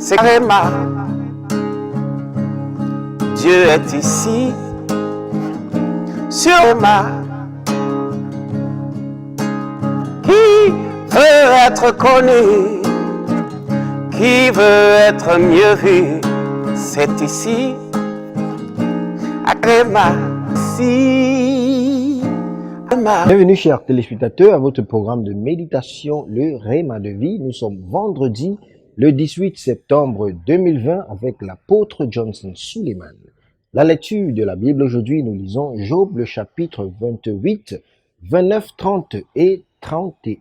c'est Réma. Dieu est ici, sur Réma. Qui veut être connu, qui veut être mieux vu, c'est ici, à Réma, ici, Réma. Bienvenue chers téléspectateurs à votre programme de méditation, le Réma de vie. Nous sommes vendredi, le 18 septembre 2020 avec l'apôtre Johnson Suleiman. La lecture de la Bible aujourd'hui, nous lisons Job le chapitre 28, 29, 30 et 31.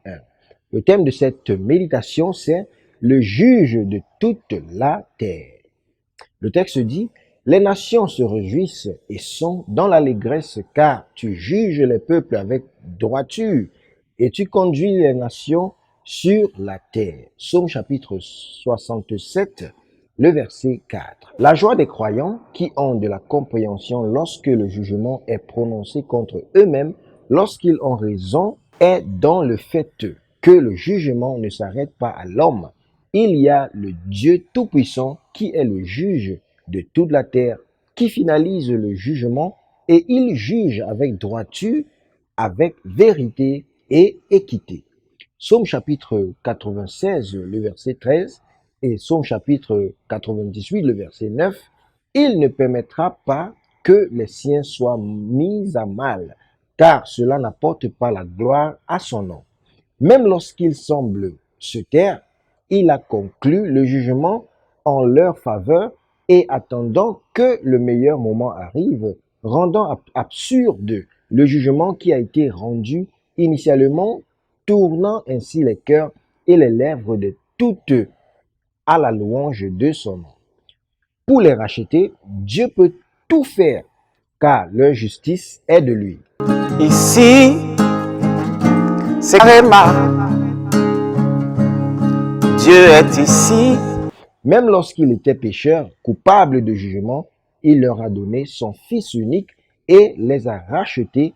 Le thème de cette méditation, c'est le juge de toute la terre. Le texte dit: les nations se réjouissent et sont dans l'allégresse, car tu juges les peuples avec droiture et tu conduis les nations sur la terre. Psaume chapitre 67, le verset 4. La joie des croyants qui ont de la compréhension lorsque le jugement est prononcé contre eux-mêmes, lorsqu'ils ont raison, est dans le fait que le jugement ne s'arrête pas à l'homme. Il y a le Dieu Tout-Puissant qui est le juge de toute la terre, qui finalise le jugement et il juge avec droiture, avec vérité et équité. Psaume chapitre 96, le verset 13 et Psaume chapitre 98, le verset 9, il ne permettra pas que les siens soient mis à mal, car cela n'apporte pas la gloire à son nom. Même lorsqu'ils semblent se taire, il a conclu le jugement en leur faveur et attendant que le meilleur moment arrive, rendant absurde le jugement qui a été rendu initialement, tournant ainsi les cœurs et les lèvres de toutes à la louange de son nom. Pour les racheter, Dieu peut tout faire, car leur justice est de lui. Ici, c'est Réma. Dieu est ici. Même lorsqu'il était pécheur, coupable de jugement, il leur a donné son Fils unique et les a rachetés,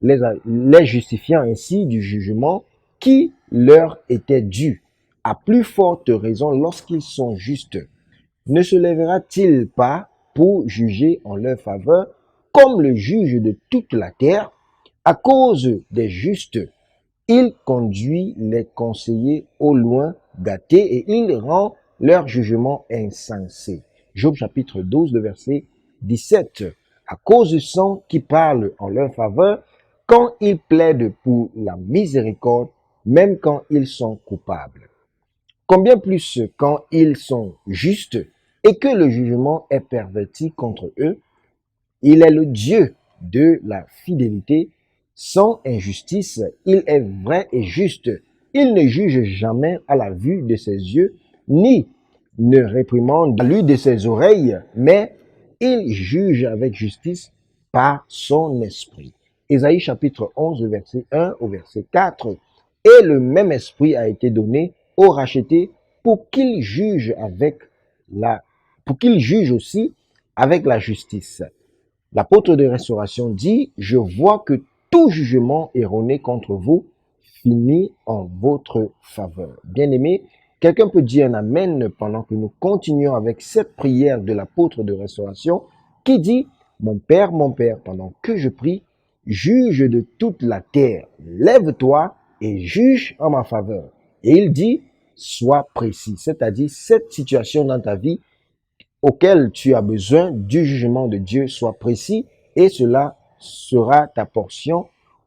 les justifiant ainsi du jugement qui leur était dû. À plus forte raison lorsqu'ils sont justes. Ne se lèvera-t-il pas pour juger en leur faveur comme le juge de toute la terre? À cause des justes, il conduit les conseillers au loin gâtés et il rend leur jugement insensé. Job chapitre 12, le verset 17. À cause du sang qui parle en leur faveur, quand ils plaident pour la miséricorde, même quand ils sont coupables. Combien plus quand ils sont justes et que le jugement est perverti contre eux? Il est le Dieu de la fidélité, sans injustice, il est vrai et juste. Il ne juge jamais à la vue de ses yeux, ni ne réprimande à l'ouïe de ses oreilles, mais il juge avec justice par son esprit. Ésaïe chapitre 11, verset 1 au verset 4. Et le même esprit a été donné aux rachetés pour qu'il juge aussi avec la justice. L'apôtre de restauration dit: je vois que tout jugement erroné contre vous finit en votre faveur. Bien-aimés, quelqu'un peut dire un amen pendant que nous continuons avec cette prière de l'apôtre de restauration qui dit: mon Père, pendant que je prie, juge de toute la terre, lève-toi et juge en ma faveur. Et il dit: sois précis, c'est-à-dire cette situation dans ta vie auquel tu as besoin du jugement de Dieu, soit précis et cela sera ta portion.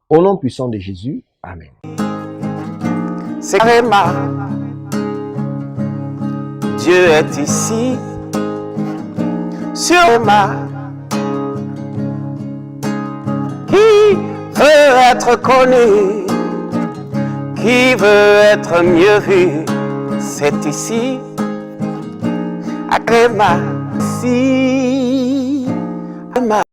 Au nom puissant de Jésus, Amen. C'est Réma. Dieu est ici, sur Réma. Qui veut être connu, qui veut être mieux vu, c'est ici, à Réma, ici, Réma.